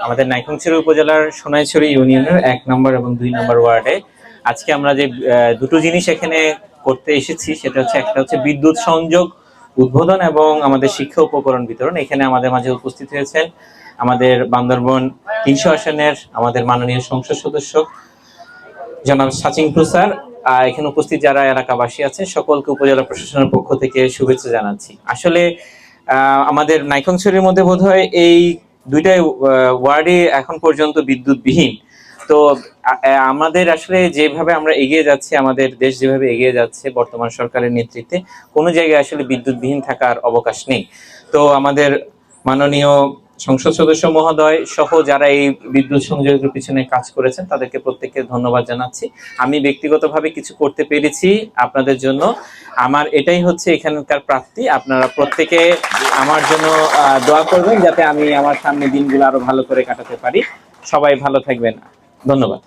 আমাদের নাইক্ষ্যংছড়ি উপজেলার সোনাইছড়ি ইউনিয়নের 1 নম্বর এবং 2 নম্বর ওয়ার্ডে আজকে আমরা যে দুটো জিনিস এখানে করতে এসেছি সেটা হচ্ছে একটা হচ্ছে বিদ্যুৎ সংযোগ উদ্বোধন এবং আমাদের শিক্ষা উপকরণ বিতরণ। এখানে আমাদের মাঝে উপস্থিত হয়েছেন আমাদের বান্দরবন 300 আসনের আমাদের মাননীয় সংসদ সদস্য জনাব সাচিংপুর স্যার। এখানে উপস্থিত যারা এলাকাবাসী আছেন সকলকে উপজেলা প্রশাসনের পক্ষ থেকে শুভেচ্ছা জানাচ্ছি। আসলে আমাদের নাইক্ষ্যংছড়ির মধ্যে বোধহয় এই দুইটাই ওয়ার্ডে এখন পর্যন্ত বিদ্যুৎবিহীন। তো আমাদের আসলে যেভাবে আমরা এগিয়ে যাচ্ছি, আমাদের দেশ যেভাবে এগিয়ে যাচ্ছে বর্তমান সরকারের নেতৃত্বে, কোনো জায়গায় আসলে বিদ্যুৎবিহীন থাকার অবকাশ নেই। তো আমাদের মাননীয় সংসদ সদস্য মহোদয় সহ যারা এই বিদ্যুৎ সংযোগের পিছনে কাজ করেছেন তাদেরকে প্রত্যেককে ধন্যবাদ জানাচ্ছি। আমি ব্যক্তিগতভাবে কিছু করতে পেরেছি আপনাদের জন্য, আমার এটাই হচ্ছে এখানকার প্রাপ্তি। আপনারা প্রত্যেকে আমার জন্য দোয়া করবেন যাতে আমি আমার সামনে দিনগুলো আরো ভালো করে কাটাতে পারি। সবাই ভালো থাকবেন, ধন্যবাদ।